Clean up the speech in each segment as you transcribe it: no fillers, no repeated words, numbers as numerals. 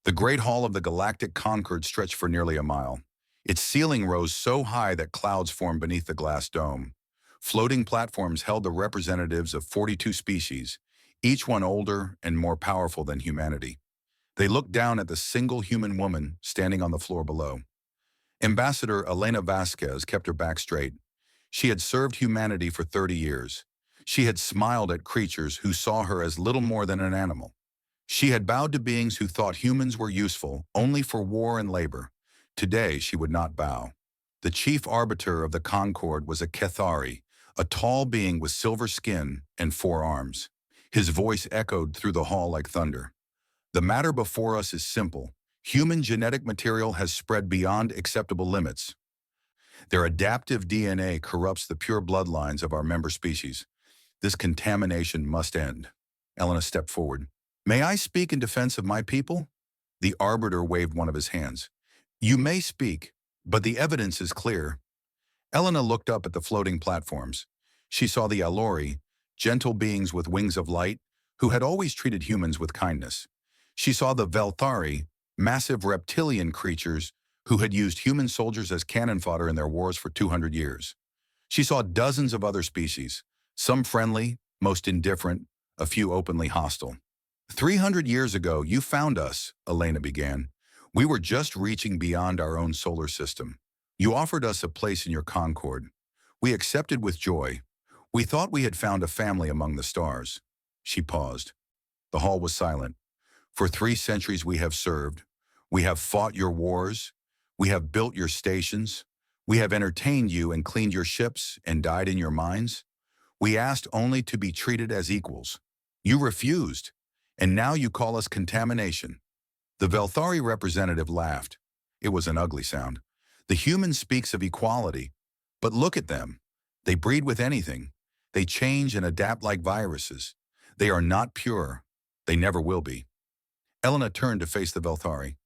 The great hall of the Galactic Concord stretched for nearly a mile. Its ceiling rose so high that clouds formed beneath the glass dome. Floating platforms held the representatives of 42 species, each one older and more powerful than humanity. They looked down at the single human woman standing on the floor below. Ambassador Elena Vasquez kept her back straight. She had served humanity for 30 years. She had smiled at creatures who saw her as little more than an animal. She had bowed to beings who thought humans were useful only for war and labor. Today, she would not bow. The chief arbiter of the Concord was a Kethari, a tall being with silver skin and 4 arms. His voice echoed through the hall like thunder. The matter before us is simple. Human genetic material has spread beyond acceptable limits. Their adaptive DNA corrupts the pure bloodlines of our member species. This contamination must end. Elena stepped forward. May I speak in defense of my people? The arbiter waved one of his hands. You may speak, but the evidence is clear. Elena looked up at the floating platforms. She saw the Alori, gentle beings with wings of light, who had always treated humans with kindness. She saw the Velthari, massive reptilian creatures who had used human soldiers as cannon fodder in their wars for 200 years. She saw dozens of other species, some friendly, most indifferent, a few openly hostile. 300 years ago, you found us, Elena began. We were just reaching beyond our own solar system. You offered us a place in your Concord. We accepted with joy. We thought we had found a family among the stars. She paused. The hall was silent. For 3 centuries we have served. We have fought your wars. We have built your stations. We have entertained you and cleaned your ships and died in your mines. We asked only to be treated as equals. You refused, and now you call us contamination. The Velthari representative laughed. It was an ugly sound. The human speaks of equality, but look at them. They breed with anything. They change and adapt like viruses. They are not pure. They never will be. Elena turned to face the Velthari.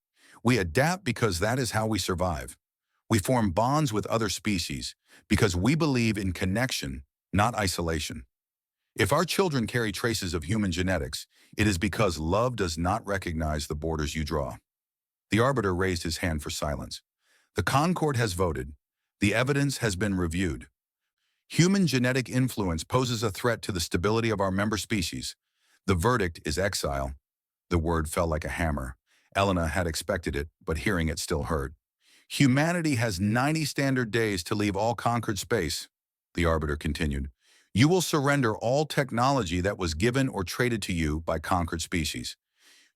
We adapt because that is how we survive. We form bonds with other species because we believe in connection, not isolation. If our children carry traces of human genetics, it is because love does not recognize the borders you draw. The arbiter raised his hand for silence. The Concord has voted. The evidence has been reviewed. Human genetic influence poses a threat to the stability of our member species. The verdict is exile. The word fell like a hammer. Elena had expected it, but hearing it still hurt. Humanity has 90 standard days to leave all conquered space, the arbiter continued. You will surrender all technology that was given or traded to you by conquered species.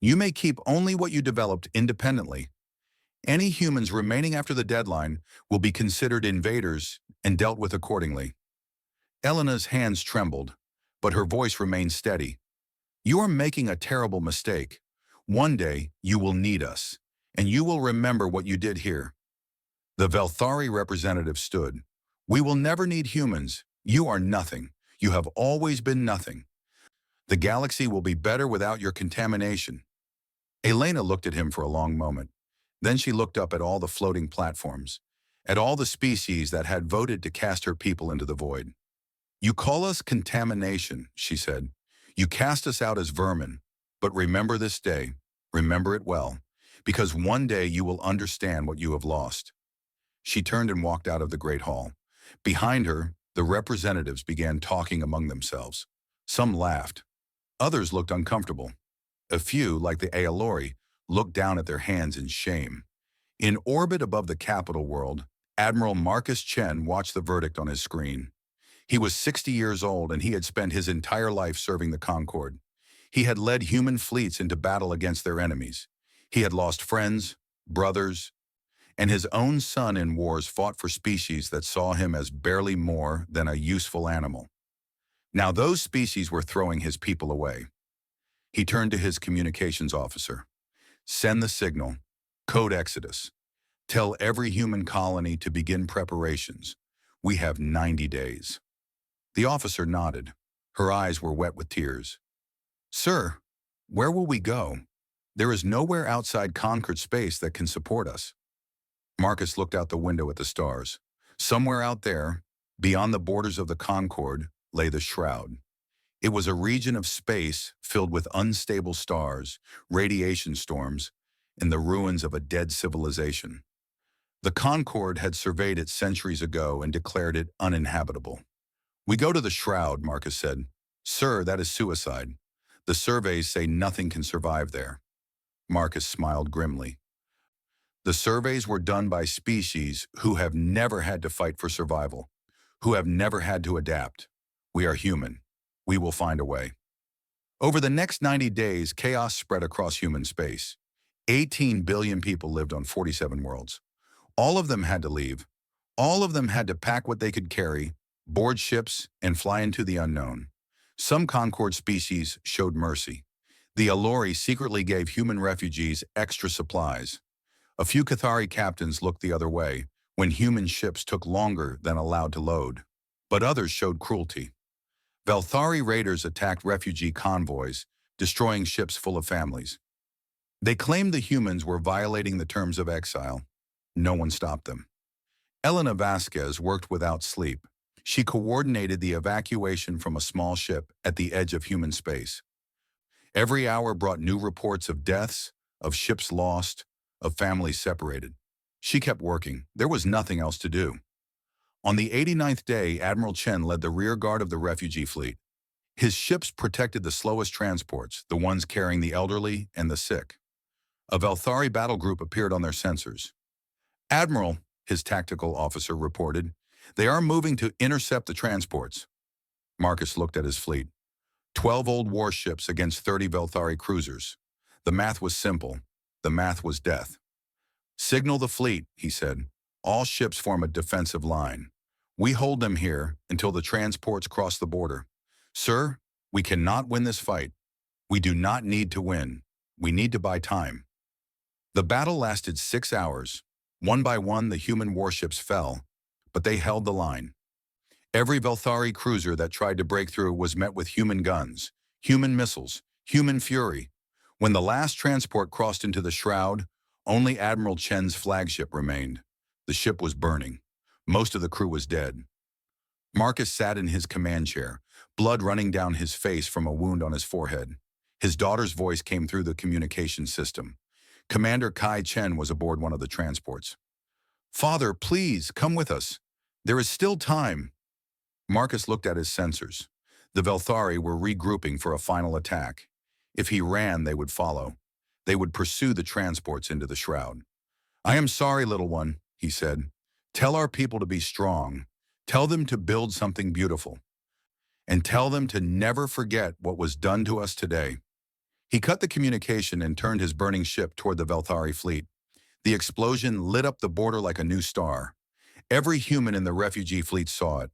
You may keep only what you developed independently. Any humans remaining after the deadline will be considered invaders and dealt with accordingly. Elena's hands trembled, but her voice remained steady. You are making a terrible mistake. One day, you will need us, and you will remember what you did here. The Velthari representative stood. We will never need humans. You are nothing. You have always been nothing. The galaxy will be better without your contamination. Elena looked at him for a long moment. Then she looked up at all the floating platforms, at all the species that had voted to cast her people into the void. You call us contamination, she said. You cast us out as vermin. But remember this day, remember it well, because one day you will understand what you have lost. She turned and walked out of the great hall. Behind her, the representatives began talking among themselves. Some laughed. Others looked uncomfortable. A few, like the Aelori, looked down at their hands in shame. In orbit above the capital world, Admiral Marcus Chen watched the verdict on his screen. He was 60 years old and he had spent his entire life serving the Concord. He had led human fleets into battle against their enemies. He had lost friends, brothers, and his own son in wars fought for species that saw him as barely more than a useful animal. Now those species were throwing his people away. He turned to his communications officer. Send the signal. Code Exodus. Tell every human colony to begin preparations. We have 90 days. The officer nodded. Her eyes were wet with tears. Sir, where will we go? There is nowhere outside conquered space that can support us. Marcus looked out the window at the stars. Somewhere out there, beyond the borders of the Concord, lay the Shroud. It was a region of space filled with unstable stars, radiation storms, in the ruins of a dead civilization. The Concorde had surveyed it centuries ago and declared it uninhabitable. "We go to the shroud," Marcus said. "Sir, that is suicide. The surveys say nothing can survive there." Marcus smiled grimly. "The surveys were done by species who have never had to fight for survival, who have never had to adapt. We are human. We will find a way." Over the next 90 days, chaos spread across human space. 18 billion people lived on 47 worlds. All of them had to leave. All of them had to pack what they could carry, board ships, and fly into the unknown. Some Concorde species showed mercy. The Allori secretly gave human refugees extra supplies. A few Cathari captains looked the other way when human ships took longer than allowed to load. But others showed cruelty. Velthari raiders attacked refugee convoys, destroying ships full of families. They claimed the humans were violating the terms of exile. No one stopped them. Elena Vasquez worked without sleep. She coordinated the evacuation from a small ship at the edge of human space. Every hour brought new reports of deaths, of ships lost, of families separated. She kept working. There was nothing else to do. On the 89th day, Admiral Chen led the rear guard of the refugee fleet. His ships protected the slowest transports, the ones carrying the elderly and the sick. A Velthari battle group appeared on their sensors. "Admiral," his tactical officer reported, "they are moving to intercept the transports." Marcus looked at his fleet. 12 old warships against 30 Velthari cruisers. The math was simple. The math was death. "Signal the fleet," he said. "All ships form a defensive line. We hold them here until the transports cross the border. Sir, we cannot win this fight. We do not need to win. We need to buy time." The battle lasted 6 hours. One by one, the human warships fell, but they held the line. Every Velthari cruiser that tried to break through was met with human guns, human missiles, human fury. When the last transport crossed into the shroud, only Admiral Chen's flagship remained. The ship was burning. Most of the crew was dead. Marcus sat in his command chair, blood running down his face from a wound on his forehead. His daughter's voice came through the communication system. Commander Kai Chen was aboard one of the transports. "Father, please, come with us. There is still time." Marcus looked at his sensors. The Velthari were regrouping for a final attack. If he ran, they would follow. They would pursue the transports into the shroud. "I am sorry, little one," he said. "Tell our people to be strong. Tell them to build something beautiful. And tell them to never forget what was done to us today." He cut the communication and turned his burning ship toward the Velthari fleet. The explosion lit up the border like a new star. Every human in the refugee fleet saw it.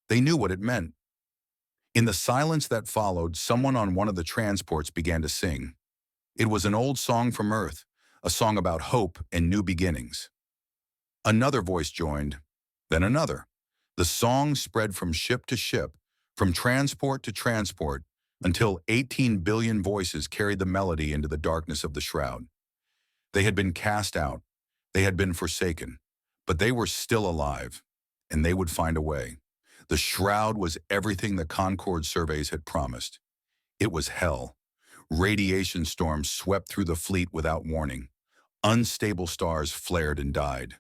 They knew what it meant. In the silence that followed, someone on one of the transports began to sing. It was an old song from Earth, a song about hope and new beginnings. Another voice joined, then another. The song spread from ship to ship, from transport to transport, until 18 billion voices carried the melody into the darkness of the shroud. They had been cast out, they had been forsaken, but they were still alive, and they would find a way. The shroud was everything the Concorde surveys had promised. It was hell. Radiation storms swept through the fleet without warning. Unstable stars flared and died,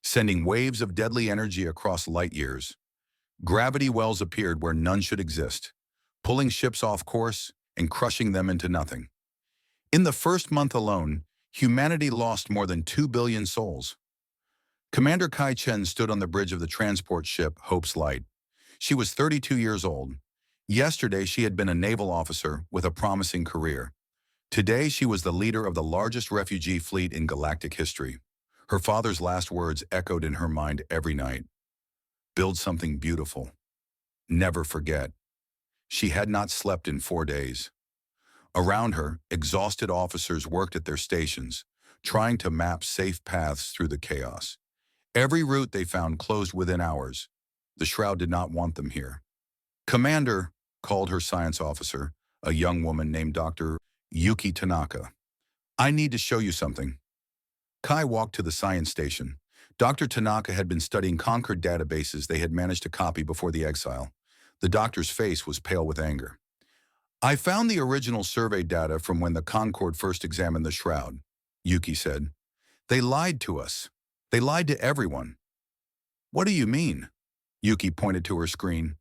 sending waves of deadly energy across light years. Gravity wells appeared where none should exist, pulling ships off course and crushing them into nothing. In the first month alone, humanity lost more than 2 billion souls. Commander Kai Chen stood on the bridge of the transport ship Hope's Light. She was 32 years old. Yesterday, she had been a naval officer with a promising career. Today, she was the leader of the largest refugee fleet in galactic history. Her father's last words echoed in her mind every night. Build something beautiful. Never forget. She had not slept in 4 days. Around her, exhausted officers worked at their stations, trying to map safe paths through the chaos. Every route they found closed within hours. The shroud did not want them here. "Commander," called her science officer, a young woman named Dr. Yuki Tanaka. "I need to show you something." Kai walked to the science station. Dr. Tanaka had been studying Concorde databases they had managed to copy before the exile. The doctor's face was pale with anger. "I found the original survey data from when the Concorde first examined the shroud. Yuki said. They lied to us. They lied to everyone. What do you mean? Yuki pointed to her screen.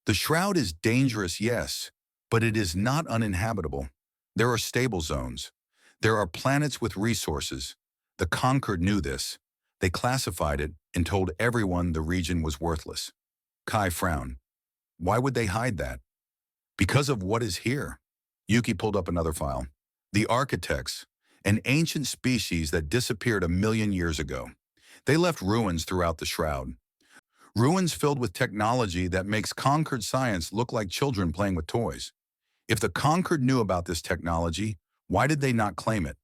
The shroud is dangerous, yes, but it is not uninhabitable. There are stable zones. There are planets with resources. The Conquered knew this. They classified it and told everyone the region was worthless. Kai frowned. Why would they hide that? Because of what is here. Yuki pulled up another file. The architects, an ancient species that disappeared 1,000,000 years ago. They left ruins throughout the shroud. Ruins filled with technology that makes Conquered science look like children playing with toys. If the Conquered knew about this technology, why did they not claim it?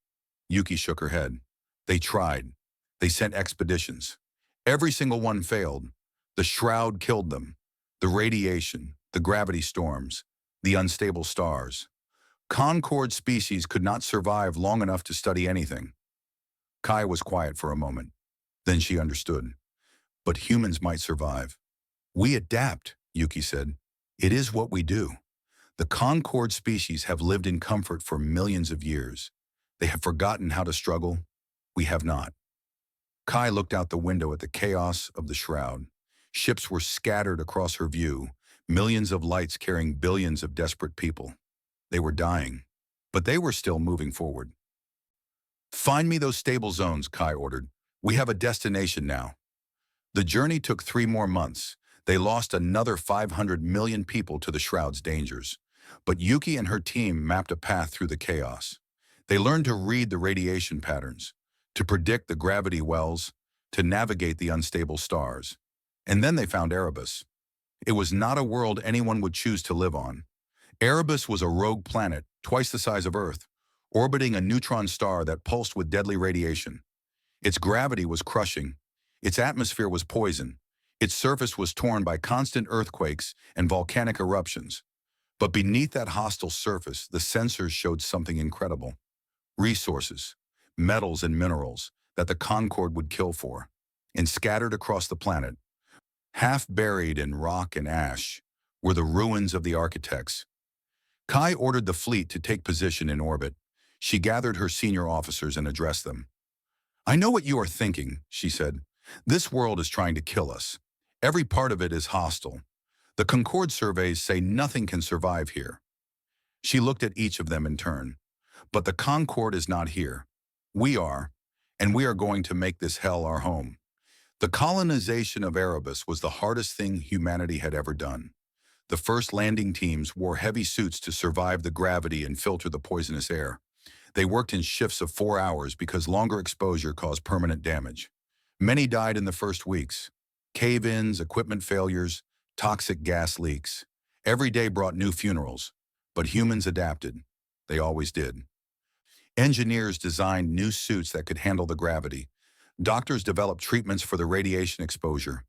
Yuki shook her head. They tried. They sent expeditions. Every single one failed. The shroud killed them. The radiation, the gravity storms, the unstable stars. Concord species could not survive long enough to study anything. Kai was quiet for a moment. Then she understood. But humans might survive. We adapt, Yuki said. It is what we do. The Concord species have lived in comfort for millions of years. They have forgotten how to struggle. We have not. Kai looked out the window at the chaos of the shroud. Ships were scattered across her view, millions of lights carrying billions of desperate people. They were dying, but they were still moving forward. Find me those stable zones, Kai ordered. We have a destination now. The journey took 3 more months. They lost another 500 million people to the shroud's dangers. But Yuki and her team mapped a path through the chaos. They learned to read the radiation patterns, to predict the gravity wells, to navigate the unstable stars. And then they found Erebus. It was not a world anyone would choose to live on. Erebus was a rogue planet, twice the size of Earth, orbiting a neutron star that pulsed with deadly radiation. Its gravity was crushing. Its atmosphere was poison. Its surface was torn by constant earthquakes and volcanic eruptions. But beneath that hostile surface, the sensors showed something incredible. Resources, metals and minerals that the Concord would kill for. And scattered across the planet, half buried in rock and ash, were the ruins of the architects. Kai ordered the fleet to take position in orbit. She gathered her senior officers and addressed them. I know what you are thinking, she said. This world is trying to kill us. Every part of it is hostile. The Concord surveys say nothing can survive here. She looked at each of them in turn. But the Concord is not here. We are, and we are going to make this hell our home. The colonization of Erebus was the hardest thing humanity had ever done. The first landing teams wore heavy suits to survive the gravity and filter the poisonous air. They worked in shifts of 4 hours because longer exposure caused permanent damage. Many died in the first weeks. Cave-ins, equipment failures, toxic gas leaks. Every day brought new funerals, but humans adapted. They always did. Engineers designed new suits that could handle the gravity. Doctors developed treatments for the radiation exposure.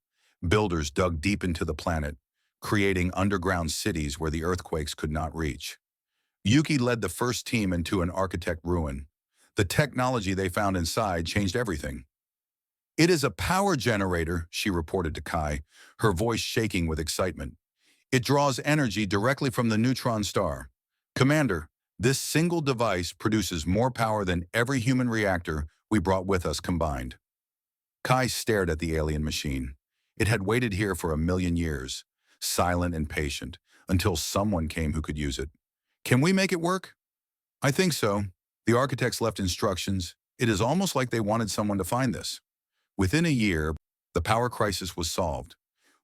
Builders dug deep into the planet, creating underground cities where the earthquakes could not reach. Yuki led the first team into an architect ruin. The technology they found inside changed everything. It is a power generator, she reported to Kai, her voice shaking with excitement. It draws energy directly from the neutron star. Commander, this single device produces more power than every human reactor we brought with us combined. Kai stared at the alien machine. It had waited here for 1,000,000 years, silent and patient, until someone came who could use it. Can we make it work? I think so. The architects left instructions. It is almost like they wanted someone to find this. Within a year, the power crisis was solved.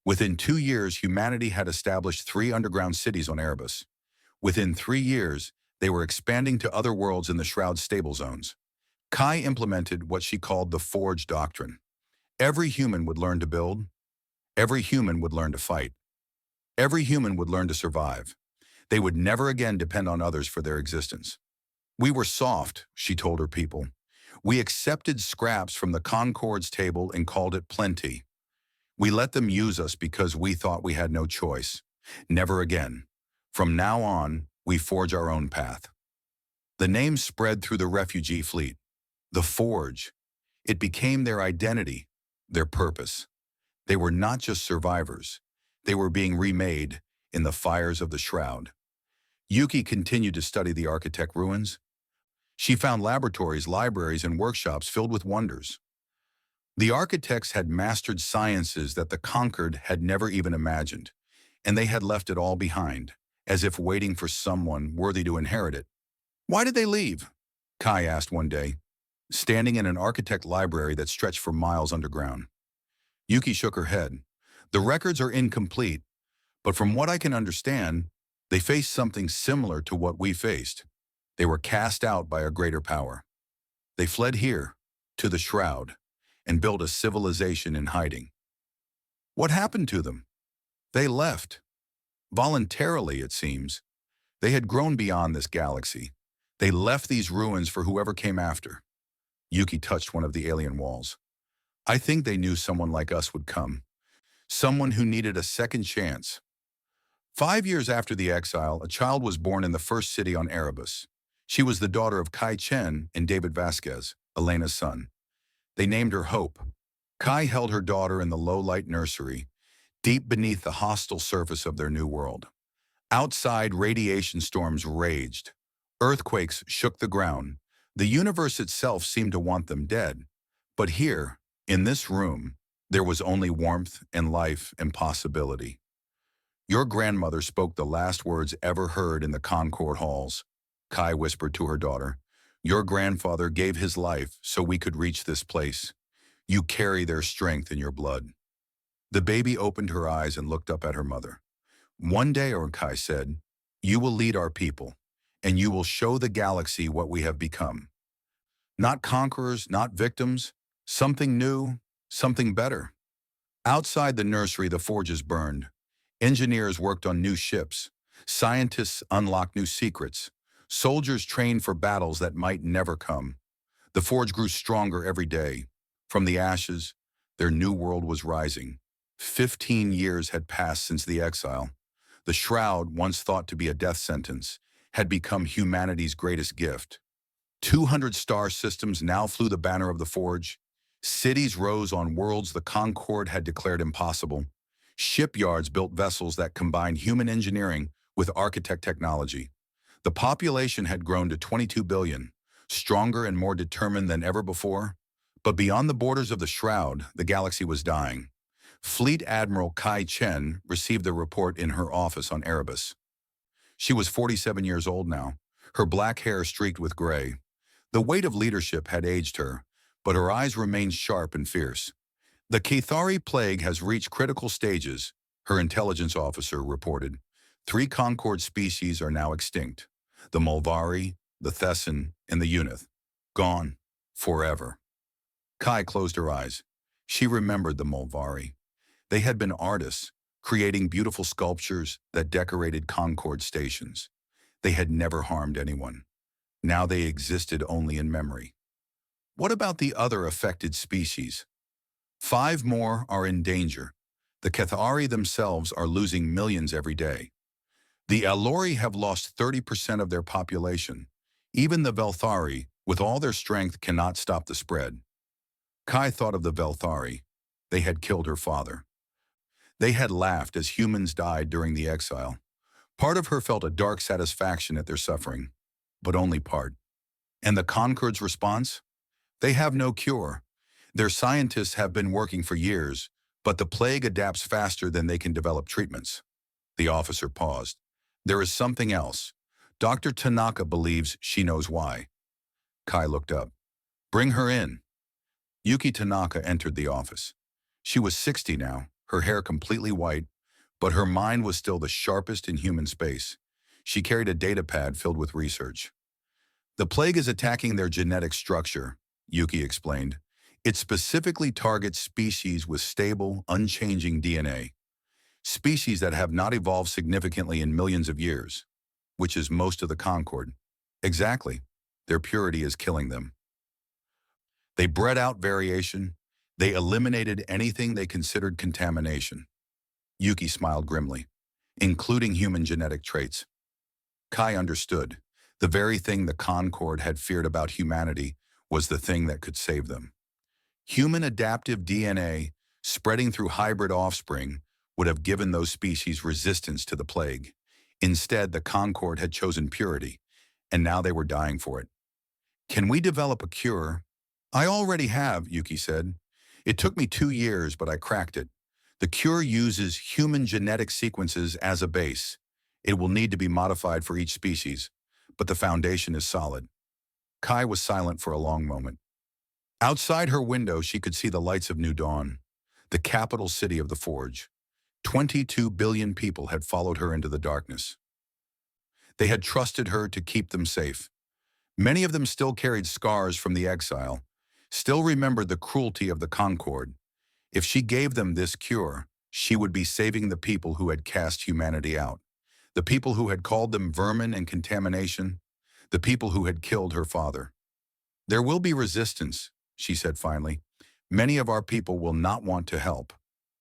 Within 2 years, humanity had established 3 underground cities on Erebus. Within 3 years, they were expanding to other worlds in the Shroud's stable zones. Kai implemented what she called the Forge Doctrine. Every human would learn to build. Every human would learn to fight. Every human would learn to survive. They would never again depend on others for their existence. We were soft, she told her people. We accepted scraps from the Concord's table and called it plenty. We let them use us because we thought we had no choice. Never again. From now on, we forge our own path. The name spread through the refugee fleet. The Forge. It became their identity, their purpose. They were not just survivors. They were being remade in the fires of the Shroud. Yuki continued to study the architect ruins. She found laboratories, libraries, and workshops filled with wonders. The architects had mastered sciences that the conquered had never even imagined, and they had left it all behind, as if waiting for someone worthy to inherit it. Why did they leave? Kai asked one day, standing in an architect library that stretched for miles underground. Yuki shook her head. The records are incomplete, but from what I can understand, they faced something similar to what we faced. They were cast out by a greater power. They fled here, to the Shroud, and built a civilization in hiding. What happened to them? They left. Voluntarily, it seems. They had grown beyond this galaxy. They left these ruins for whoever came after. Yuki touched one of the alien walls. I think they knew someone like us would come. Someone who needed a second chance. 5 years after the exile, a child was born in the first city on Erebus. She was the daughter of Kai Chen and David Vasquez, Elena's son. They named her Hope. Kai held her daughter in the low-light nursery, deep beneath the hostile surface of their new world. Outside, radiation storms raged. Earthquakes shook the ground. The universe itself seemed to want them dead. But here, in this room, there was only warmth and life and possibility. Your grandmother spoke the last words ever heard in the Concord halls, Kai whispered to her daughter. Your grandfather gave his life so we could reach this place. You carry their strength in your blood. The baby opened her eyes and looked up at her mother. One day, Kai said, you will lead our people, and you will show the galaxy what we have become. Not conquerors, not victims, something new, something better. Outside the nursery, the forges burned. Engineers worked on new ships. Scientists unlocked new secrets. Soldiers trained for battles that might never come. The forge grew stronger every day. From the ashes, their new world was rising. 15 years had passed since the exile. The Shroud, once thought to be a death sentence, had become humanity's greatest gift. 200 star systems now flew the banner of the forge. Cities rose on worlds the Concord had declared impossible. Shipyards built vessels that combined human engineering with architect technology. The population had grown to 22 billion, stronger and more determined than ever before. But beyond the borders of the Shroud, the galaxy was dying. Fleet Admiral Kai Chen received a report in her office on Erebus. She was 47 years old now, her black hair streaked with gray. The weight of leadership had aged her, but her eyes remained sharp and fierce. The Cathari plague has reached critical stages, her intelligence officer reported. 3 Concord species are now extinct. The Mulvari, the Thessan, and the Unith. Gone. Forever. Kai closed her eyes. She remembered the Mulvari. They had been artists, creating beautiful sculptures that decorated Concord stations. They had never harmed anyone. Now they existed only in memory. What about the other affected species? 5 more are in danger. The Cathari themselves are losing millions every day. The Alori have lost 30% of their population. Even the Velthari, with all their strength, cannot stop the spread. Kai thought of the Velthari. They had killed her father. They had laughed as humans died during the exile. Part of her felt a dark satisfaction at their suffering, but only part. And the Concord's response? They have no cure. Their scientists have been working for years, but the plague adapts faster than they can develop treatments. The officer paused. There is something else. Dr. Tanaka believes she knows why. Kai looked up. Bring her in. Yuki Tanaka entered the office. She was 60 now, her hair completely white, but her mind was still the sharpest in human space. She carried a data pad filled with research. The plague is attacking their genetic structure, Yuki explained. It specifically targets species with stable, unchanging DNA. Species that have not evolved significantly in millions of years, which is most of the Concord. Exactly. Their purity is killing them. They bred out variation. They eliminated anything they considered contamination. Yuki smiled grimly, including human genetic traits. Kai understood. The very thing the Concord had feared about humanity was the thing that could save them. Human adaptive DNA, spreading through hybrid offspring, would have given those species resistance to the plague. Instead, the Concord had chosen purity, and now they were dying for it. Can we develop a cure? I already have, Yuki said. It took me 2 years, but I cracked it. The cure uses human genetic sequences as a base. It will need to be modified for each species, but the foundation is solid. Kai was silent for a long moment. Outside her window, she could see the lights of New Dawn, the capital city of the Forge. 22 billion people had followed her into the darkness. They had trusted her to keep them safe. Many of them still carried scars from the exile, still remembered the cruelty of the Concord. If she gave them this cure, she would be saving the people who had cast humanity out, the people who had called them vermin and contamination, the people who had killed her father. There will be resistance, she said finally. Many of our people will not want to help.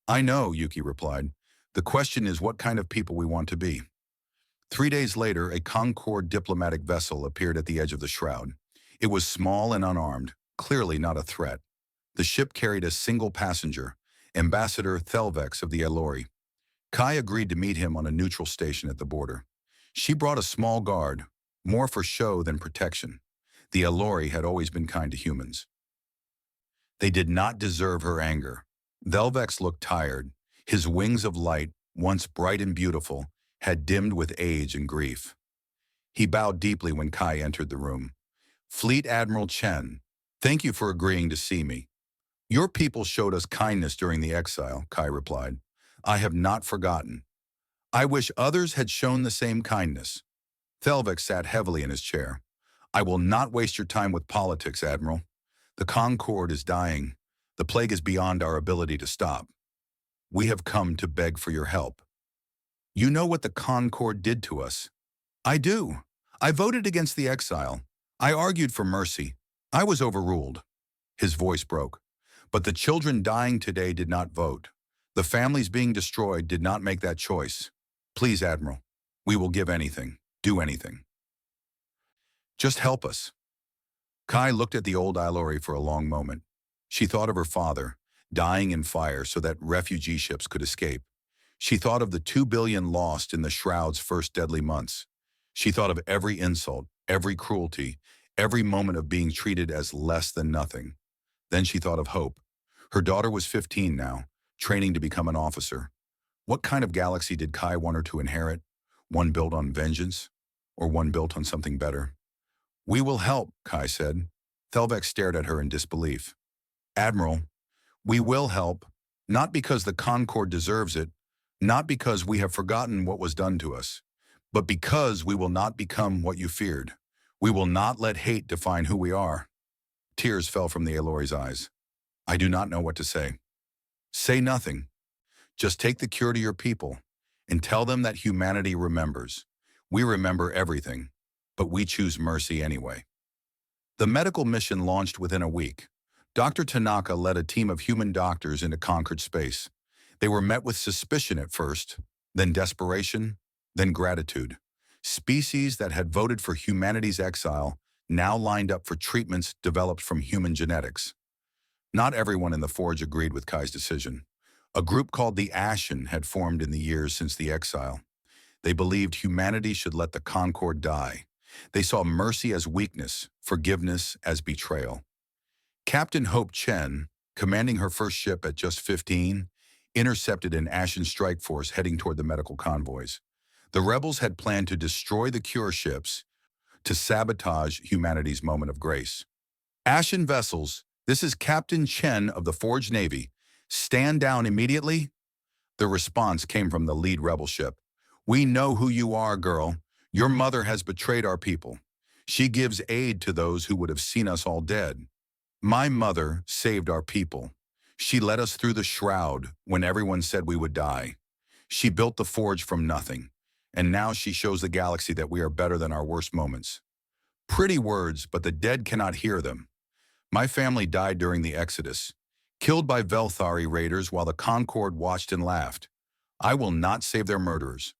I know, Yuki replied. The question is what kind of people we want to be. 3 days later, a Concord diplomatic vessel appeared at the edge of the shroud. It was small and unarmed, clearly not a threat. The ship carried a single passenger, Ambassador Thelvex of the Elori. Kai agreed to meet him on a neutral station at the border. She brought a small guard, more for show than protection. The Elori had always been kind to humans. They did not deserve her anger. Thelvex looked tired. His wings of light, once bright and beautiful, had dimmed with age and grief. He bowed deeply when Kai entered the room. Fleet Admiral Chen, thank you for agreeing to see me. Your people showed us kindness during the exile, Kai replied. I have not forgotten. I wish others had shown the same kindness. Thelvex sat heavily in his chair. I will not waste your time with politics, Admiral. The Concord is dying. The plague is beyond our ability to stop. We have come to beg for your help. You know what the Concord did to us. I do. I voted against the exile. I argued for mercy. I was overruled. His voice broke. But the children dying today did not vote. The families being destroyed did not make that choice. Please, Admiral, we will give anything, do anything. Just help us. Kai looked at the old Ilori for a long moment. She thought of her father, dying in fire so that refugee ships could escape. She thought of the 2 billion lost in the Shroud's first deadly months. She thought of every insult, every cruelty, every moment of being treated as less than nothing. Then she thought of hope. Her daughter was 15 now, training to become an officer. What kind of galaxy did Kai want her to inherit? One built on vengeance, or one built on something better? We will help, Kai said. Thelvex stared at her in disbelief. Admiral, we will help, not because the Concord deserves it, not because we have forgotten what was done to us, but because we will not become what you feared. We will not let hate define who we are. Tears fell from the Elori's eyes. I do not know what to say. Say nothing. Just take the cure to your people and tell them that humanity remembers. We remember everything, but we choose mercy anyway. The medical mission launched within a week. Dr. Tanaka led a team of human doctors into conquered space. They were met with suspicion at first, then desperation, then gratitude. Species that had voted for humanity's exile now lined up for treatments developed from human genetics. Not everyone in the Forge agreed with Kai's decision. A group called the Ashen had formed in the years since the exile. They believed humanity should let the Concord die. They saw mercy as weakness, forgiveness as betrayal. Captain Hope Chen, commanding her first ship at just 15, intercepted an Ashen strike force heading toward the medical convoys. The rebels had planned to destroy the cure ships, to sabotage humanity's moment of grace. Ashen vessels, this is Captain Chen of the Forge Navy. Stand down immediately. The response came from the lead rebel ship. We know who you are, girl. Your mother has betrayed our people. She gives aid to those who would have seen us all dead. My mother saved our people. She led us through the shroud when everyone said we would die. She built the Forge from nothing, and now she shows the galaxy that we are better than our worst moments. Pretty words, but the dead cannot hear them. My family died during the Exodus, killed by Velthari raiders while the Concord watched and laughed. I will not save their murderers.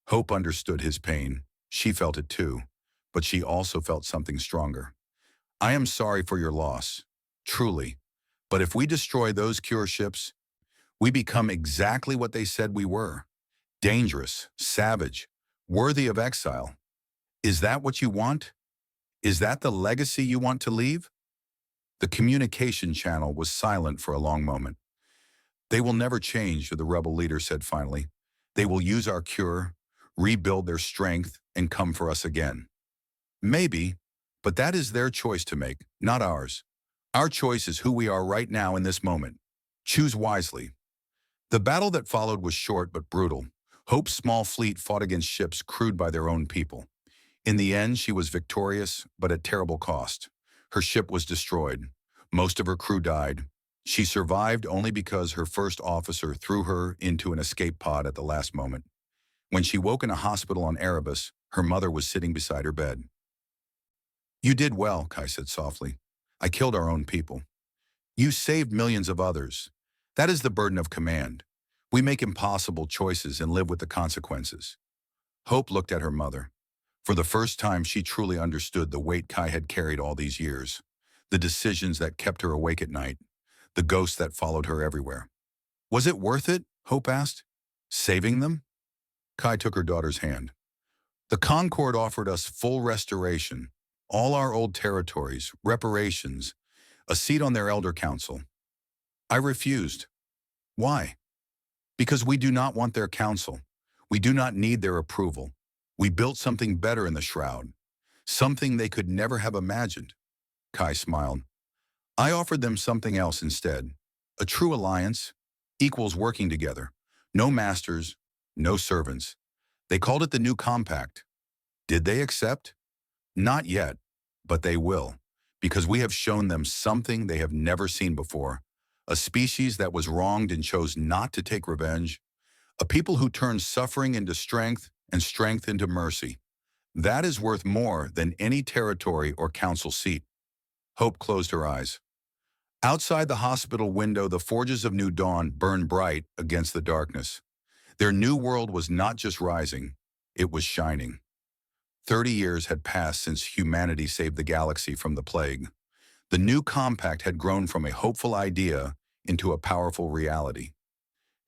Hope understood his pain. She felt it too, but she also felt something stronger. I am sorry for your loss, truly. But if we destroy those cure ships, we become exactly what they said we were. Dangerous, savage, worthy of exile. Is that what you want? Is that the legacy you want to leave? The communication channel was silent for a long moment. They will never change, the rebel leader said finally. They will use our cure, rebuild their strength, and come for us again. Maybe, but that is their choice to make, not ours. Our choice is who we are right now in this moment. Choose wisely. The battle that followed was short but brutal. Hope's small fleet fought against ships crewed by their own people. In the end, she was victorious, but at terrible cost. Her ship was destroyed. Most of her crew died. She survived only because her first officer threw her into an escape pod at the last moment. When she woke in a hospital on Erebus, her mother was sitting beside her bed. "You did well," Kai said softly. "I killed our own people. You saved millions of others. That is the burden of command. We make impossible choices and live with the consequences." Hope looked at her mother. For the first time, she truly understood the weight Kai had carried all these years, the decisions that kept her awake at night, the ghosts that followed her everywhere. "Was it worth it?" Hope asked. "Saving them?" Kai took her daughter's hand. "The Concord offered us full restoration, all our old territories, reparations, a seat on their elder council. I refused. Why? Because we do not want their counsel. We do not need their approval. We built something better in the Shroud, something they could never have imagined." Kai smiled. "I offered them something else instead. A true alliance, equals working together. No masters, no servants. They called it the New Compact. Did they accept? Not yet, but they will, because we have shown them something they have never seen before. A species that was wronged and chose not to take revenge. A people who turned suffering into strength and strength into mercy. That is worth more than any territory or council seat." Hope closed her eyes. Outside the hospital window, the forges of New Dawn burned bright against the darkness. Their new world was not just rising, it was shining. 30 years had passed since humanity saved the galaxy from the plague. The new compact had grown from a hopeful idea into a powerful reality.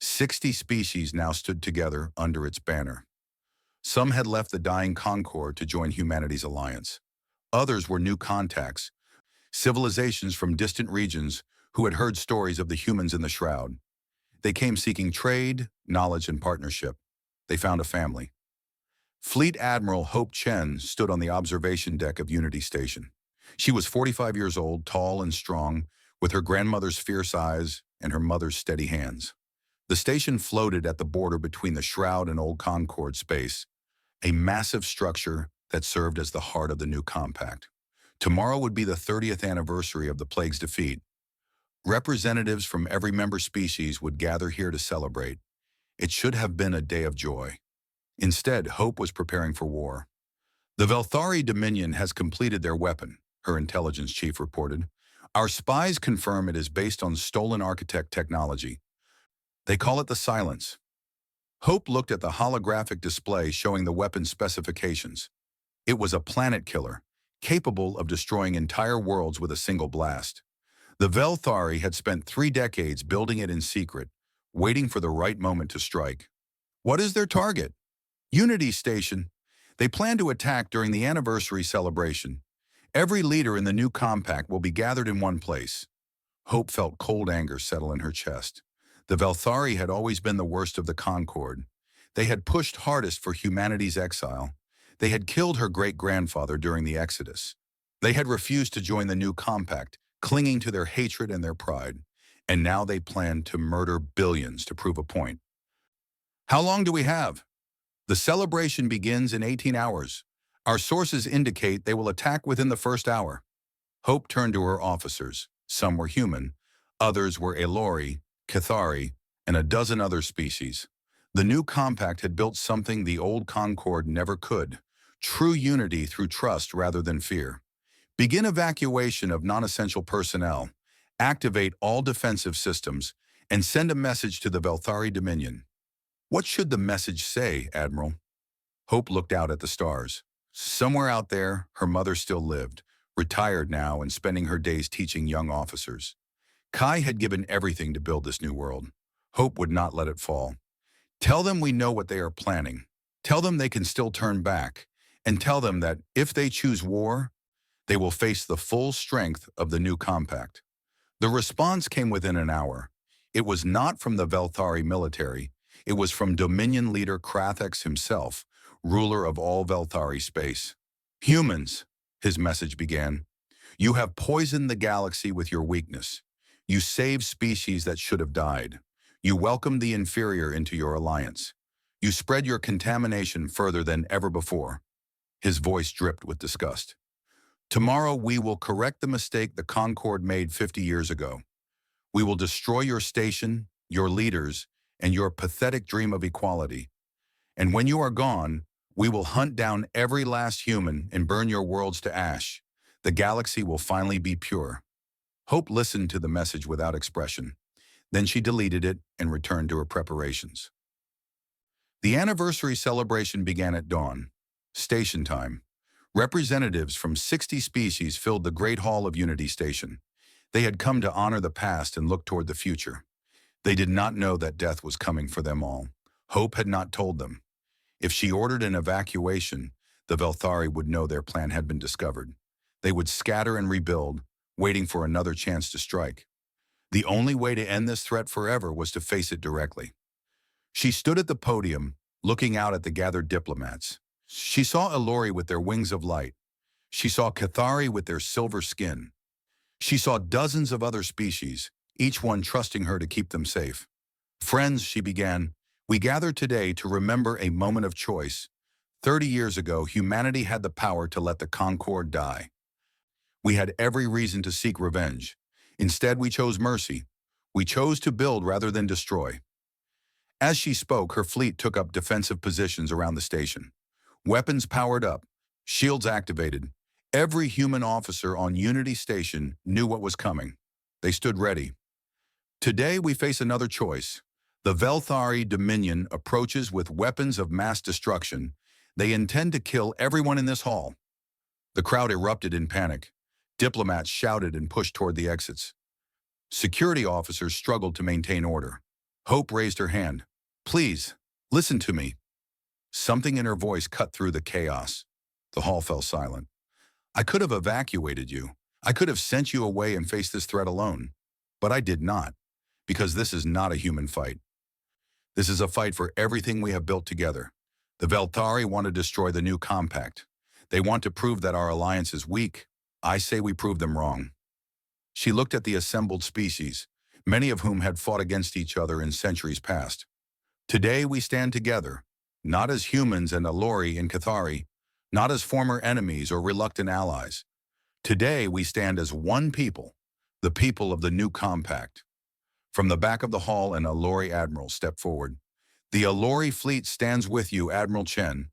60 species now stood together under its banner. Some had left the dying Concord to join humanity's alliance. Others were new contacts, civilizations from distant regions who had heard stories of the humans in the Shroud. They came seeking trade, knowledge, and partnership. They found a family. Fleet Admiral Hope Chen stood on the observation deck of Unity Station. She was 45 years old, tall and strong, with her grandmother's fierce eyes and her mother's steady hands. The station floated at the border between the Shroud and Old Concord space, a massive structure that served as the heart of the new compact. Tomorrow would be the 30th anniversary of the plague's defeat. Representatives from every member species would gather here to celebrate. It should have been a day of joy. Instead, Hope was preparing for war. "The Velthari Dominion has completed their weapon," her intelligence chief reported. "Our spies confirm it is based on stolen architect technology. They call it the Silence." Hope looked at the holographic display showing the weapon's specifications. It was a planet killer, capable of destroying entire worlds with a single blast. The Velthari had spent 3 decades building it in secret, waiting for the right moment to strike. What is their target? Unity Station. They plan to attack during the anniversary celebration. Every leader in the new compact will be gathered in one place. Hope felt cold anger settle in her chest. The Velthari had always been the worst of the Concord. They had pushed hardest for humanity's exile. They had killed her great-grandfather during the Exodus. They had refused to join the new compact, clinging to their hatred and their pride. And now they planned to murder billions to prove a point. "How long do we have?" "The celebration begins in 18 hours. Our sources indicate they will attack within the first hour." Hope turned to her officers. Some were human, others were Elori, Cathari, and a dozen other species. The new compact had built something the old Concord never could: true unity through trust rather than fear. Begin evacuation of non-essential personnel, activate all defensive systems, and send a message to the Velthari Dominion. What should the message say, Admiral? Hope looked out at the stars. Somewhere out there, her mother still lived, retired now and spending her days teaching young officers. Kai had given everything to build this new world. Hope would not let it fall. Tell them we know what they are planning. Tell them they can still turn back. And tell them that if they choose war, They will face the full strength of the new compact. The response came within an hour. It was not from the Velthari military. It was from Dominion leader Krathex himself, ruler of all Velthari space. Humans, his message began, you have poisoned the galaxy with your weakness. You saved species that should have died. You welcomed the inferior into your alliance. You spread your contamination further than ever before. His voice dripped with disgust. Tomorrow we will correct the mistake the Concord made 50 years ago. We will destroy your station, your leaders, and your pathetic dream of equality. And when you are gone, we will hunt down every last human and burn your worlds to ash. The galaxy will finally be pure. Hope listened to the message without expression. Then she deleted it and returned to her preparations. The anniversary celebration began at dawn. Station time. Representatives from 60 species filled the Great Hall of Unity Station. They had come to honor the past and look toward the future. They did not know that death was coming for them all. Hope had not told them. If she ordered an evacuation, the Velthari would know their plan had been discovered. They would scatter and rebuild, waiting for another chance to strike. The only way to end this threat forever was to face it directly. She stood at the podium, looking out at the gathered diplomats. She saw Elori with their wings of light. She saw Cathari with their silver skin. She saw dozens of other species, each one trusting her to keep them safe. Friends, she began, we gather today to remember a moment of choice. 30 years ago, humanity had the power to let the Concord die. We had every reason to seek revenge. Instead, we chose mercy. We chose to build rather than destroy. As she spoke, her fleet took up defensive positions around the station. Weapons powered up, shields activated. Every human officer on Unity Station knew what was coming. They stood ready. Today we face another choice. The Velthari Dominion approaches with weapons of mass destruction. They intend to kill everyone in this hall. The crowd erupted in panic. Diplomats shouted and pushed toward the exits. Security officers struggled to maintain order. Hope raised her hand. Please, listen to me. Something in her voice cut through the chaos. The hall fell silent. I could have evacuated you. I could have sent you away and faced this threat alone. But I did not, because this is not a human fight. This is a fight for everything we have built together. The Velthari want to destroy the new compact. They want to prove that our alliance is weak. I say we prove them wrong. She looked at the assembled species, many of whom had fought against each other in centuries past. Today we stand together, not as humans and Elori and Cathari, not as former enemies or reluctant allies. Today we stand as one people, the people of the new compact. From the back of the hall, an Elori admiral stepped forward. The Elori fleet stands with you, Admiral Chen.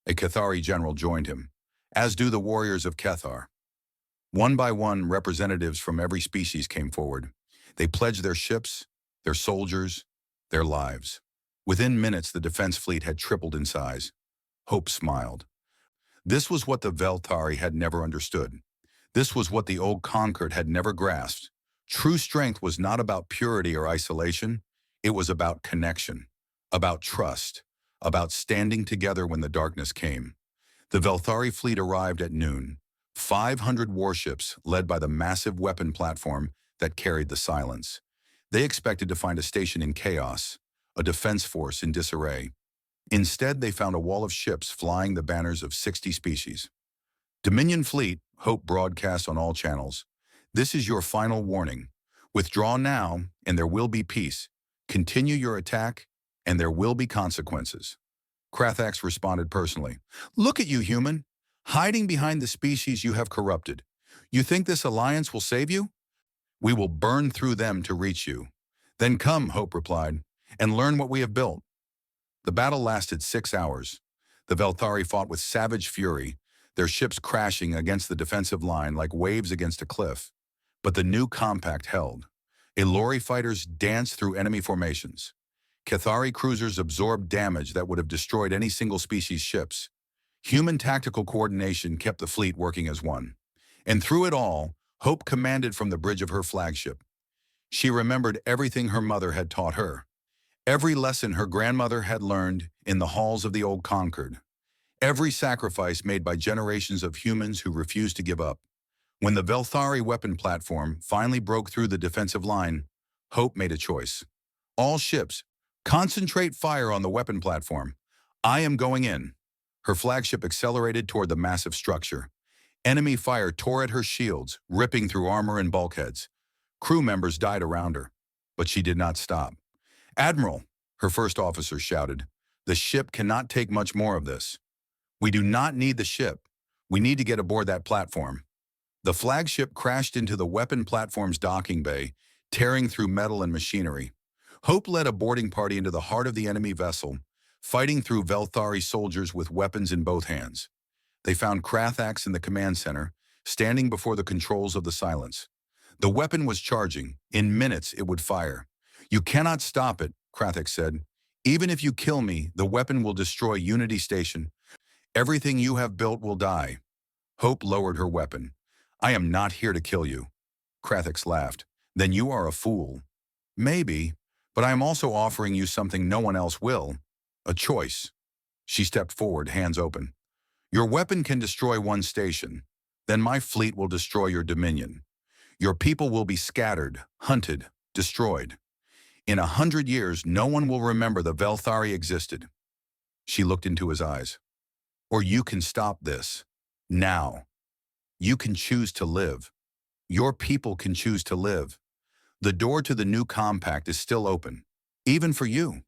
A Cathari general joined him, as do the warriors of Cathar. One by one, representatives from every species came forward. They pledged their ships, their soldiers, their lives. Within minutes, the defense fleet had tripled in size. Hope smiled. This was what the Velthari had never understood. This was what the old Concord had never grasped. True strength was not about purity or isolation. It was about connection, about trust, about standing together when the darkness came. The Velthari fleet arrived at noon. 500 warships led by the massive weapon platform that carried the silence. They expected to find a station in chaos, a defense force in disarray. Instead, they found a wall of ships flying the banners of 60 species. Dominion Fleet, Hope broadcast on all channels. This is your final warning. Withdraw now, and there will be peace. Continue your attack, and there will be consequences. Krathax responded personally. Look at you, human. Hiding behind the species you have corrupted. You think this alliance will save you? We will burn through them to reach you. Then come, Hope replied, and learn what we have built. The battle lasted 6 hours. The Velthari fought with savage fury, their ships crashing against the defensive line like waves against a cliff. But the new compact held. Elori fighters danced through enemy formations. Cathari cruisers absorbed damage that would have destroyed any single species' ships. Human tactical coordination kept the fleet working as one. And through it all, Hope commanded from the bridge of her flagship. She remembered everything her mother had taught her. Every lesson her grandmother had learned in the halls of the old Concord. Every sacrifice made by generations of humans who refused to give up. When the Velthari weapon platform finally broke through the defensive line, Hope made a choice. All ships, concentrate fire on the weapon platform. I am going in. Her flagship accelerated toward the massive structure. Enemy fire tore at her shields, ripping through armor and bulkheads. Crew members died around her, but she did not stop. Admiral, her first officer shouted, the ship cannot take much more of this. We do not need the ship. We need to get aboard that platform. The flagship crashed into the weapon platform's docking bay, tearing through metal and machinery. Hope led a boarding party into the heart of the enemy vessel, fighting through Velthari soldiers with weapons in both hands. They found Krathax in the command center, standing before the controls of the Silence. The weapon was charging. In minutes, it would fire. You cannot stop it, Krathax said. Even if you kill me, the weapon will destroy Unity Station. Everything you have built will die. Hope lowered her weapon. I am not here to kill you. Krathax laughed. Then you are a fool. Maybe, but I am also offering you something no one else will. A choice. She stepped forward, hands open. Your weapon can destroy one station. Then my fleet will destroy your dominion. Your people will be scattered, hunted, destroyed. In 100 years, no one will remember the Velthari existed. She looked into his eyes. Or you can stop this. Now. You can choose to live. Your people can choose to live. The door to the new compact is still open, even for you.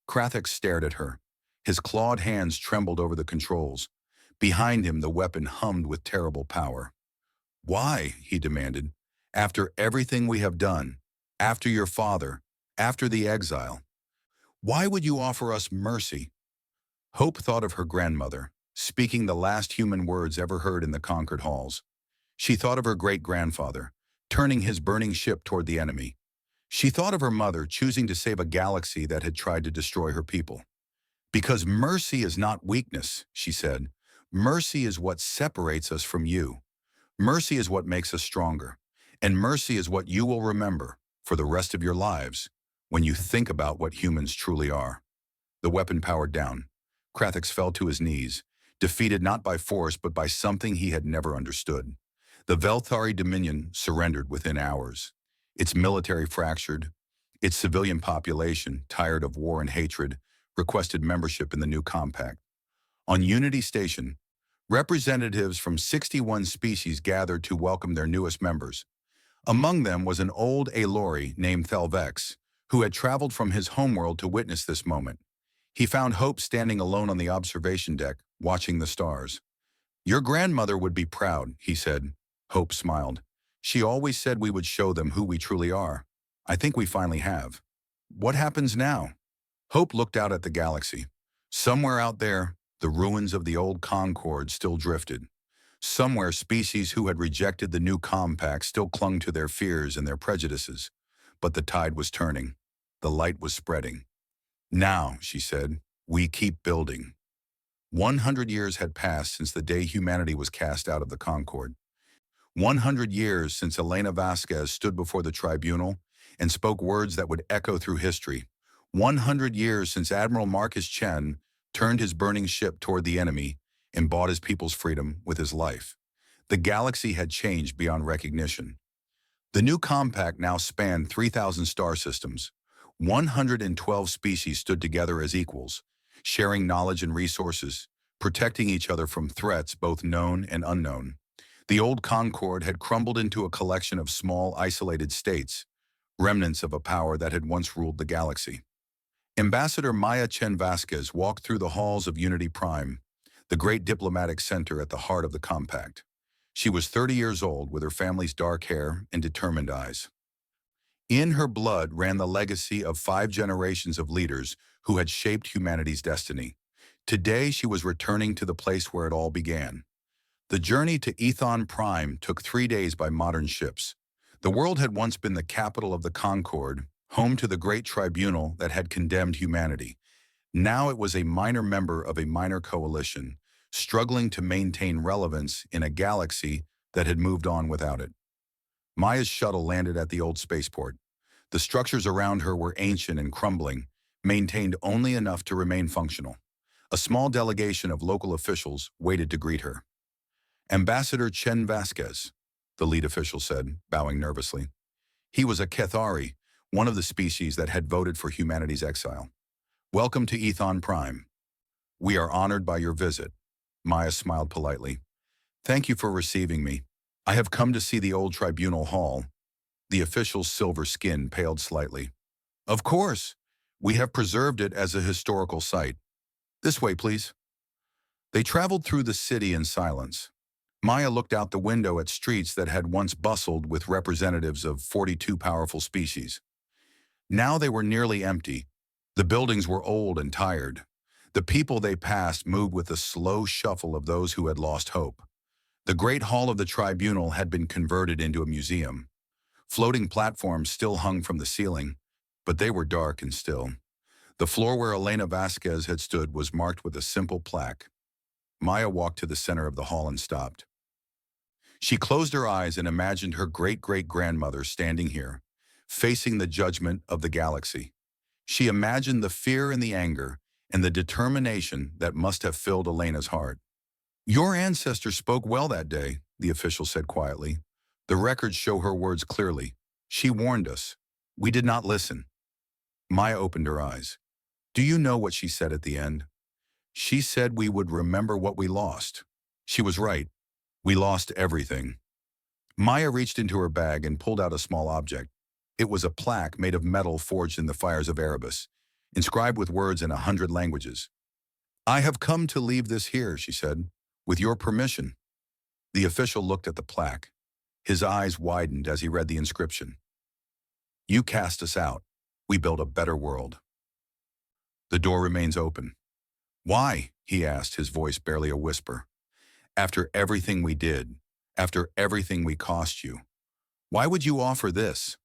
Krathax stared at her. His clawed hands trembled over the controls. Behind him, the weapon hummed with terrible power. Why, he demanded, after everything we have done, after your father, after the exile, why would you offer us mercy? Hope thought of her grandmother, speaking the last human words ever heard in the conquered halls. She thought of her great-grandfather, turning his burning ship toward the enemy. She thought of her mother choosing to save a galaxy that had tried to destroy her people. Because mercy is not weakness, she said. Mercy is what separates us from you. Mercy is what makes us stronger. And mercy is what you will remember for the rest of your lives when you think about what humans truly are. The weapon powered down. Krathax fell to his knees, defeated not by force but by something he had never understood. The Velthari Dominion surrendered within hours. Its military fractured. Its civilian population, tired of war and hatred, requested membership in the new compact. On Unity Station, representatives from 61 species gathered to welcome their newest members. Among them was an old Aelori named Thelvex, who had traveled from his homeworld to witness this moment. He found Hope standing alone on the observation deck, watching the stars. Your grandmother would be proud, he said. Hope smiled. She always said we would show them who we truly are. I think we finally have. What happens now? Hope looked out at the galaxy. Somewhere out there, the ruins of the old Concord still drifted. Somewhere, species who had rejected the new compact still clung to their fears and their prejudices. But the tide was turning. The light was spreading. Now, she said, we keep building. 100 years had passed since the day humanity was cast out of the Concord. 100 years since Elena Vasquez stood before the tribunal and spoke words that would echo through history. 100 years since Admiral Marcus Chen turned his burning ship toward the enemy and bought his people's freedom with his life. The galaxy had changed beyond recognition. The new compact now spanned 3,000 star systems. 112 species stood together as equals, sharing knowledge and resources, protecting each other from threats both known and unknown. The old Concord had crumbled into a collection of small, isolated states, remnants of a power that had once ruled the galaxy. Ambassador Maya Chen Vasquez walked through the halls of Unity Prime, the great diplomatic center at the heart of the compact. She was 30 years old, with her family's dark hair and determined eyes. In her blood ran the legacy of 5 generations of leaders who had shaped humanity's destiny. Today, she was returning to the place where it all began. The journey to Ethon Prime took 3 days by modern ships. The world had once been the capital of the Concord, home to the great tribunal that had condemned humanity. Now it was a minor member of a minor coalition, struggling to maintain relevance in a galaxy that had moved on without it. Maya's shuttle landed at the old spaceport. The structures around her were ancient and crumbling, maintained only enough to remain functional. A small delegation of local officials waited to greet her. Ambassador Chen Vasquez, the lead official said, bowing nervously. He was a Kethari, one of the species that had voted for humanity's exile. Welcome to Ethon Prime. We are honored by your visit. Maya smiled politely. Thank you for receiving me. I have come to see the old tribunal hall. The official's silver skin paled slightly. Of course. We have preserved it as a historical site. This way, please. They traveled through the city in silence. Maya looked out the window at streets that had once bustled with representatives of 42 powerful species. Now they were nearly empty. The buildings were old and tired. The people they passed moved with the slow shuffle of those who had lost hope. The great hall of the tribunal had been converted into a museum. Floating platforms still hung from the ceiling, but they were dark and still. The floor where Elena Vasquez had stood was marked with a simple plaque. Maya walked to the center of the hall and stopped. She closed her eyes and imagined her great-great-grandmother standing here, facing the judgment of the galaxy. She imagined the fear and the anger and the determination that must have filled Elena's heart. Your ancestor spoke well that day, the official said quietly. The records show her words clearly. She warned us. We did not listen. Maya opened her eyes. Do you know what she said at the end? She said we would remember what we lost. She was right. We lost everything. Maya reached into her bag and pulled out a small object. It was a plaque made of metal forged in the fires of Erebus, inscribed with words in 100 languages. I have come to leave this here, she said, with your permission. The official looked at the plaque. His eyes widened as he read the inscription. You cast us out. We built a better world. The door remains open. Why? He asked, his voice barely a whisper. After everything we did, after everything we cost you, why would you offer this?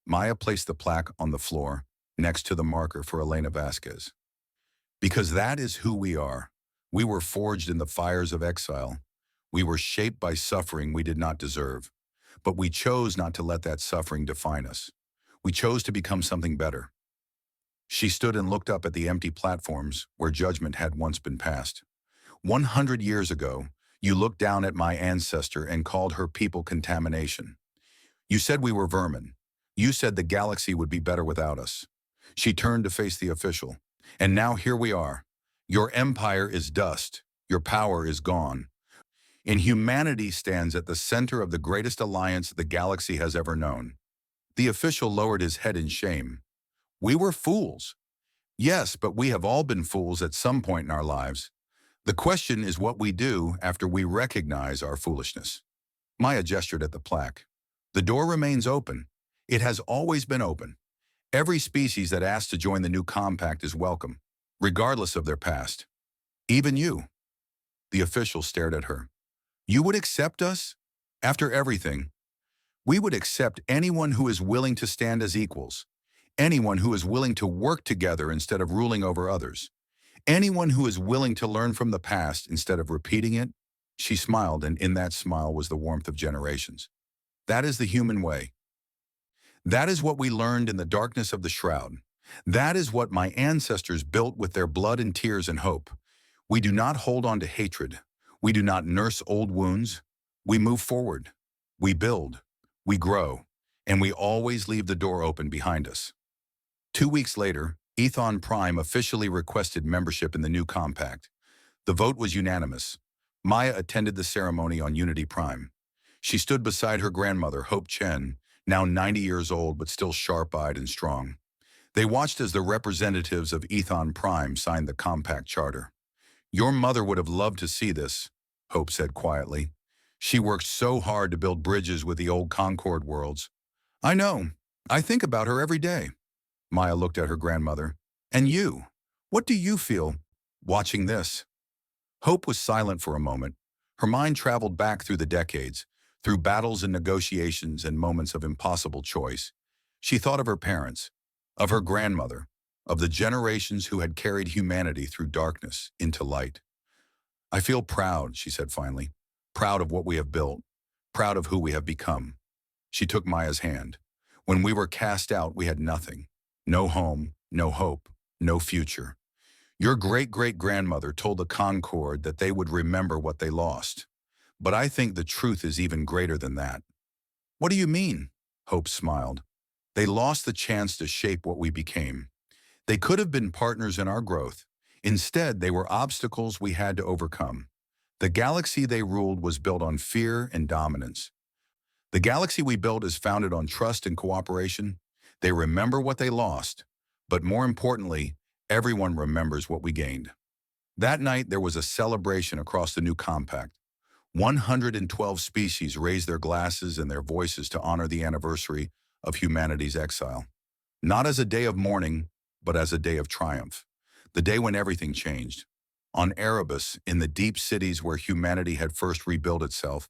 Maya placed the plaque on the floor, next to the marker for Elena Vasquez. Because that is who we are. We were forged in the fires of exile. We were shaped by suffering we did not deserve. But we chose not to let that suffering define us. We chose to become something better. She stood and looked up at the empty platforms where judgment had once been passed. 100 years ago, you looked down at my ancestor and called her people contamination. You said we were vermin. You said the galaxy would be better without us. She turned to face the official. And now here we are. Your empire is dust. Your power is gone. And humanity stands at the center of the greatest alliance the galaxy has ever known. The official lowered his head in shame. We were fools. Yes, but we have all been fools at some point in our lives. The question is what we do after we recognize our foolishness. Maya gestured at the plaque. The door remains open. It has always been open. Every species that asks to join the new compact is welcome, regardless of their past. Even you. The official stared at her. You would accept us? After everything, we would accept anyone who is willing to stand as equals. Anyone who is willing to work together instead of ruling over others. Anyone who is willing to learn from the past instead of repeating it. She smiled, and in that smile was the warmth of generations. That is the human way. That is what we learned in the darkness of the shroud. That is what my ancestors built with their blood and tears and hope. We do not hold on to hatred. We do not nurse old wounds. We move forward. We build. We grow. And we always leave the door open behind us. 2 weeks later, Ethon Prime officially requested membership in the new compact. The vote was unanimous. Maya attended the ceremony on Unity Prime. She stood beside her grandmother, Hope Chen, now 90 years old but still sharp-eyed and strong. They watched as the representatives of Ethon Prime signed the compact charter. Your mother would have loved to see this, Hope said quietly. She worked so hard to build bridges with the old Concord worlds. I know. I think about her every day. Maya looked at her grandmother. And you? What do you feel watching this? Hope was silent for a moment. Her mind traveled back through the decades, through battles and negotiations and moments of impossible choice. She thought of her parents, of her grandmother, of the generations who had carried humanity through darkness into light. I feel proud, she said finally. Proud of what we have built, proud of who we have become. She took Maya's hand. When we were cast out, we had nothing. No home, no hope, no future. Your great-great-grandmother told the Concorde that they would remember what they lost. But I think the truth is even greater than that. What do you mean? Hope smiled. They lost the chance to shape what we became. They could have been partners in our growth. Instead, they were obstacles we had to overcome. The galaxy they ruled was built on fear and dominance. The galaxy we built is founded on trust and cooperation. They remember what they lost, but more importantly, everyone remembers what we gained. That night, there was a celebration across the new compact. 112 species raised their glasses and their voices to honor the anniversary of humanity's exile. Not as a day of mourning, but as a day of triumph. The day when everything changed. On Erebus, in the deep cities where humanity had first rebuilt itself,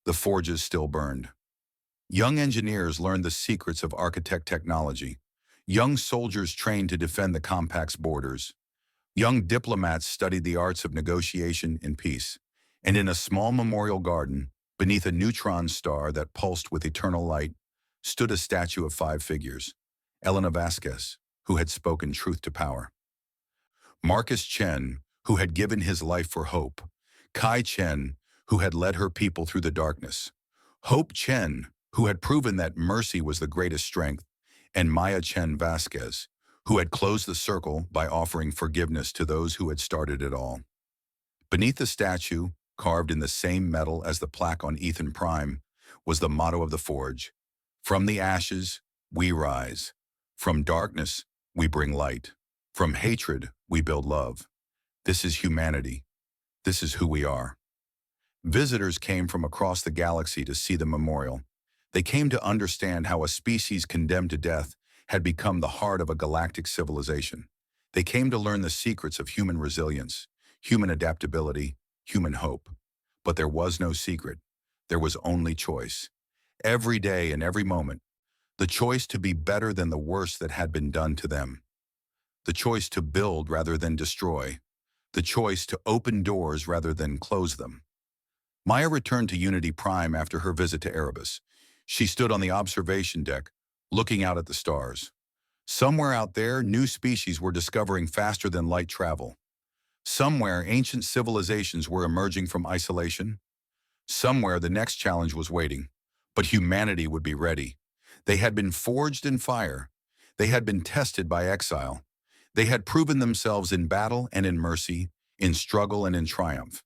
the forges still burned. Young engineers learned the secrets of architect technology. Young soldiers trained to defend the compact's borders. Young diplomats studied the arts of negotiation and peace. And in a small memorial garden, beneath a neutron star that pulsed with eternal light, stood a statue of 5 figures. Elena Vasquez, who had spoken truth to power. Marcus Chen, who had given his life for hope. Kai Chen, who had led her people through the darkness. Hope Chen, who had proven that mercy was the greatest strength. And Maya Chen Vasquez, who had closed the circle by offering forgiveness to those who had started it all. Beneath the statue, carved in the same metal as the plaque on Ethan Prime, was the motto of the Forge. From the ashes, we rise. From darkness, we bring light. From hatred, we build love. This is humanity. This is who we are. Visitors came from across the galaxy to see the memorial. They came to understand how a species condemned to death had become the heart of a galactic civilization. They came to learn the secrets of human resilience, human adaptability, human hope. But there was no secret. There was only choice. Every day and every moment, the choice to be better than the worst that had been done to them. The choice to build rather than destroy. The choice to open doors rather than close them. Maya returned to Unity Prime after her visit to Erebus. She stood on the observation deck, looking out at the stars. Somewhere out there, new species were discovering faster than light travel. Somewhere, ancient civilizations were emerging from isolation. Somewhere, the next challenge was waiting. But humanity would be ready. They had been forged in fire. They had been tested by exile. They had proven themselves in battle and in mercy, in struggle and in triumph.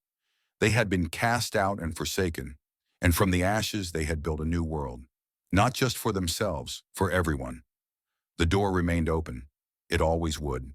They had been cast out and forsaken. And from the ashes, they had built a new world. Not just for themselves, for everyone. The door remained open. It always would.